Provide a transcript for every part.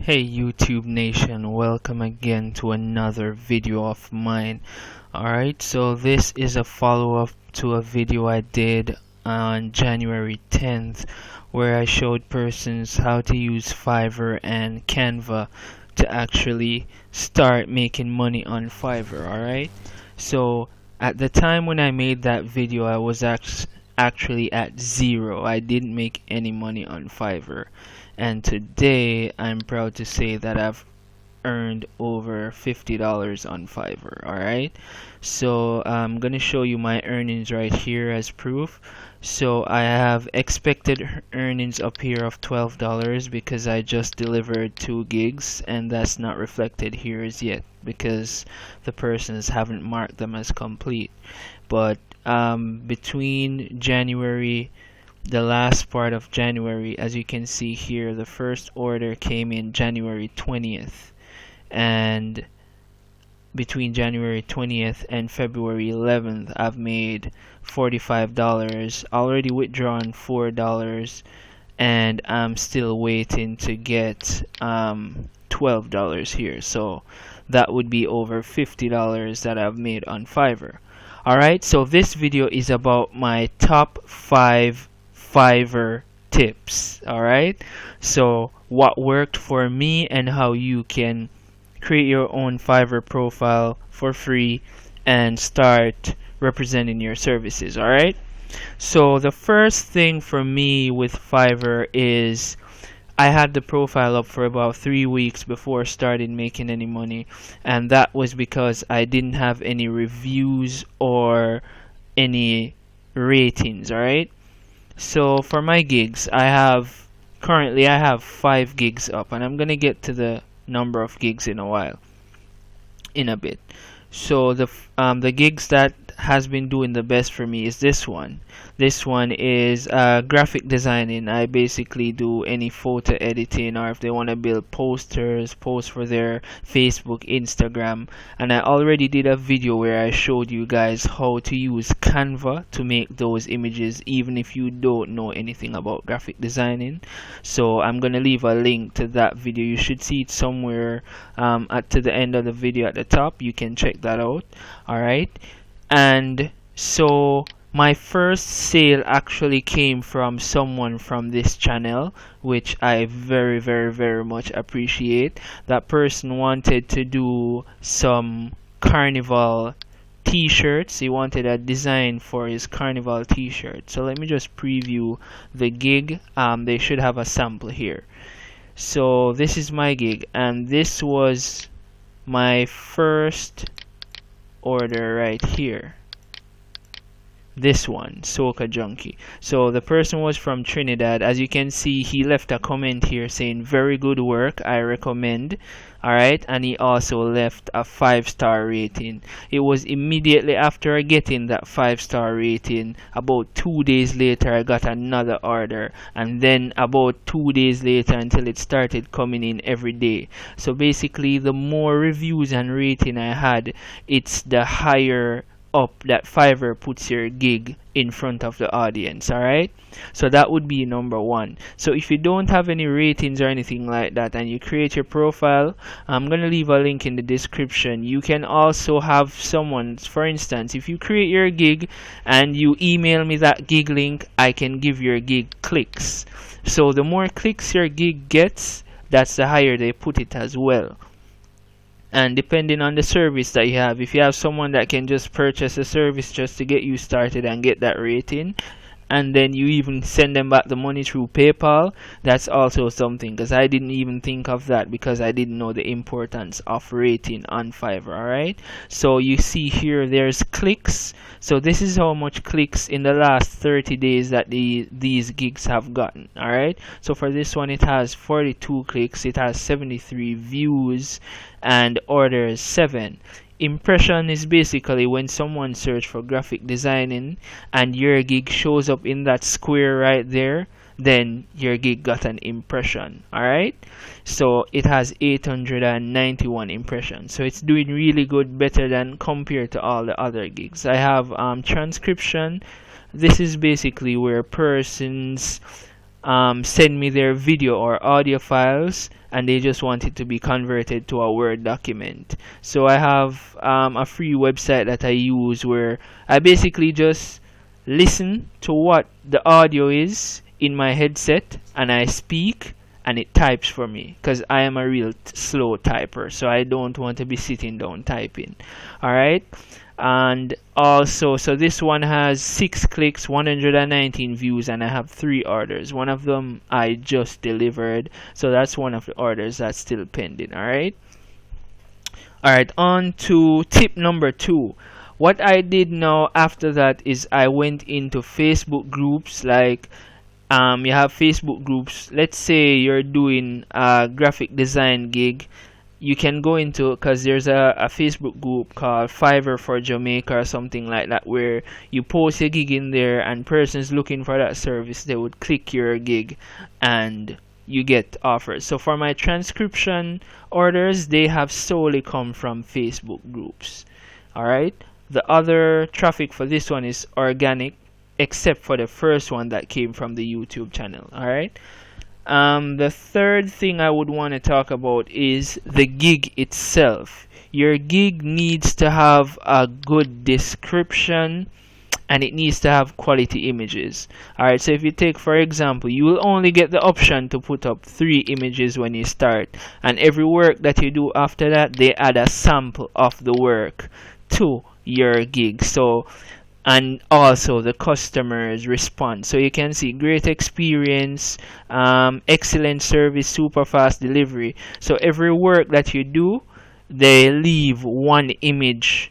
Hey YouTube Nation, welcome again to another video of mine. Alright, so this is a follow-up to a video I did on January 10th where I showed persons how to use Fiverr and Canva to actually start making money on Fiverr. Alright, so at the time when I made that video I was actually at zero. I didn't make any money on Fiverr, and today I'm proud to say that I've earned over $50 on Fiverr. Alright, so I'm gonna show you my earnings right here as proof. So I have expected earnings up here of $12 because I just delivered 2 gigs, and that's not reflected here as yet because the persons haven't marked them as complete. But between January, the last part of January, as you can see here, the first order came in January 20th, and between January 20th and February 11th I've made $45, already withdrawn $4, and I'm still waiting to get $12 here, so that would be over $50 that I've made on Fiverr. Alright, so this video is about my top 5 Fiverr tips. Alright, so what worked for me and how you can create your own Fiverr profile for free and start representing your services. Alright, so the first thing for me with Fiverr is I had the profile up for about 3 weeks before starting making any money, and that was because I didn't have any reviews or any ratings. Alright, so for my gigs, currently I have 5 gigs up, and I'm gonna get to the number of gigs in a bit. So the gigs that has been doing the best for me is this one. This one is graphic designing. I basically do any photo editing, or if they want to build posters, post for their Facebook, Instagram. And I already did a video where I showed you guys how to use Canva to make those images, even if you don't know anything about graphic designing. So I'm gonna leave a link to that video. You should see it somewhere to the end of the video at the top. You can check that out. Alright, and so my first sale actually came from someone from this channel, which I very much appreciate. That person wanted to do some carnival t-shirts. He wanted a design for his carnival t-shirt. So let me just preview the gig. They should have a sample here. So this is my gig, and this was my first order right here. This one, Soca Junkie. So the person was from Trinidad. As you can see, he left a comment here saying very good work, I recommend. Alright, and he also left a 5-star rating. It was immediately after getting that 5-star rating, about 2 days later I got another order, and then about 2 days later until it started coming in every day. So basically, the more reviews and rating I had, it's the higher up that Fiverr puts your gig in front of the audience. Alright, so that would be number 1. So if you don't have any ratings or anything like that and you create your profile, I'm gonna leave a link in the description. You can also have someone, for instance, if you create your gig and you email me that gig link, I can give your gig clicks. So the more clicks your gig gets, that's the higher they put it as well. And depending on the service that you have, if you have someone that can just purchase a service just to get you started and get that rating, and then you even send them back the money through PayPal, that's also something, because I didn't even think of that because I didn't know the importance of rating on Fiverr. Alright, so you see here there's clicks. So this is how much clicks in the last 30 days that these gigs have gotten. Alright, so for this one it has 42 clicks, it has 73 views, and orders 7. Impression is basically when someone search for graphic designing and your gig shows up in that square right there, then your gig got an impression. Alright, so it has 891 impressions, so it's doing really good, better than compared to all the other gigs. I have transcription. This is basically where persons send me their video or audio files, and they just want it to be converted to a Word document. So I have a free website that I use where I basically just listen to what the audio is in my headset and I speak and it types for me, because I am a real slow typer, so I don't want to be sitting down typing. Alright, and also, so this one has 6 clicks, 119 views, and I have 3 orders. One of them I just delivered, so that's one of the orders that's still pending. Alright, on to tip number 2. What I did now after that is I went into Facebook groups. Like you have Facebook groups. Let's say you're doing a graphic design gig, you can go into, because there's a Facebook group called Fiverr for Jamaica or something like that, where you post a gig in there and persons looking for that service, they would click your gig and you get offers. So for my transcription orders, they have solely come from Facebook groups. Alright, the other traffic for this one is organic, except for the first one that came from the YouTube channel. Alright, the third thing I would want to talk about is the gig itself. Your gig needs to have a good description and it needs to have quality images. Alright, so if you take, for example, you will only get the option to put up 3 images when you start, and every work that you do after that, they add a sample of the work to your gig. So, and also the customer's response. So you can see great experience, excellent service, super fast delivery. So every work that you do, they leave 1 image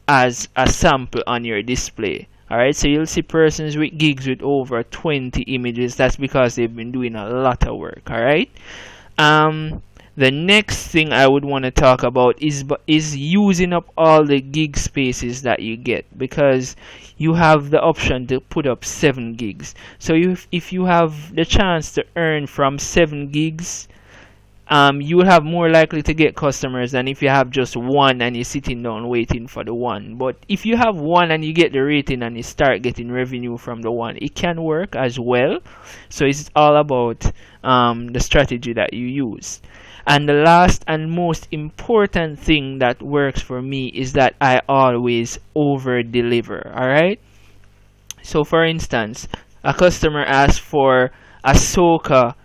as a sample on your display. Alright, so you'll see persons with gigs with over 20 images. That's because they've been doing a lot of work. Alright, the next thing I would want to talk about is using up all the gig spaces that you get, because you have the option to put up 7 gigs. So if you have the chance to earn from 7 gigs, you will have more likely to get customers than if you have just 1 and you're sitting down waiting for the 1. But if you have 1 and you get the rating and you start getting revenue from the 1, it can work as well. So it's all about the strategy that you use. And the last and most important thing that works for me is that I always over deliver. Alright, so for instance, a customer asked for a soca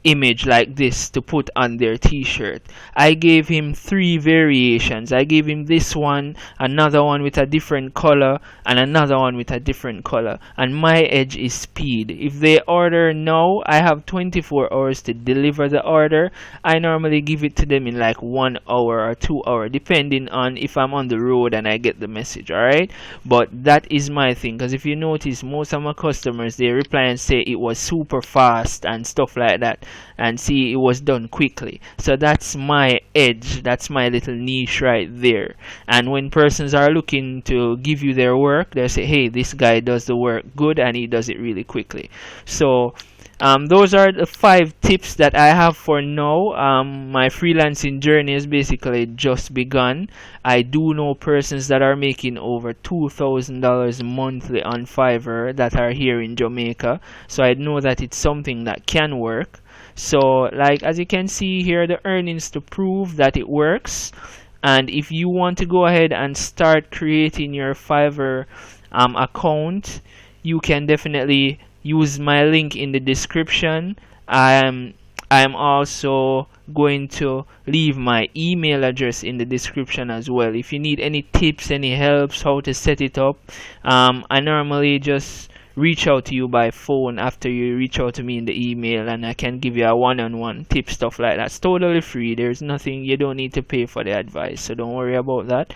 image like this to put on their t-shirt. I gave him 3 variations. I gave him this one, another one with a different color, and another one with a different color. And my edge is speed. If they order now, I have 24 hours to deliver the order. I normally give it to them in like 1 hour or 2 hours, depending on if I'm on the road and I get the message. Alright, but that is my thing, because if you notice, most of my customers, they reply and say it was super fast and stuff like that, and see it was done quickly. So that's my edge, that's my little niche right there. And when persons are looking to give you their work, they say, hey, this guy does the work good and he does it really quickly. So those are the 5 tips that I have for now. My freelancing journey has basically just begun. I do know persons that are making over $2,000 monthly on Fiverr that are here in Jamaica, so I know that it's something that can work. So like as you can see here, the earnings to prove that it works. And if you want to go ahead and start creating your Fiverr account, you can definitely use my link in the description. I'm also going to leave my email address in the description as well. If you need any tips, any helps, how to set it up, I normally just reach out to you by phone after you reach out to me in the email, and I can give you a one-on-one tip, stuff like that. It's totally free. There's nothing, you don't need to pay for the advice, so don't worry about that.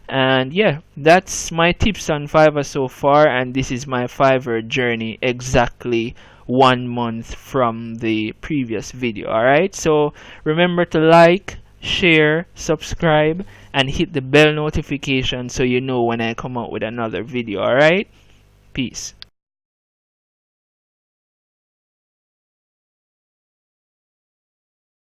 And yeah, that's my tips on Fiverr so far, and this is my Fiverr journey exactly 1 month from the previous video. Alright, so remember to like, share, subscribe, and hit the bell notification so you know when I come out with another video. Alright, peace.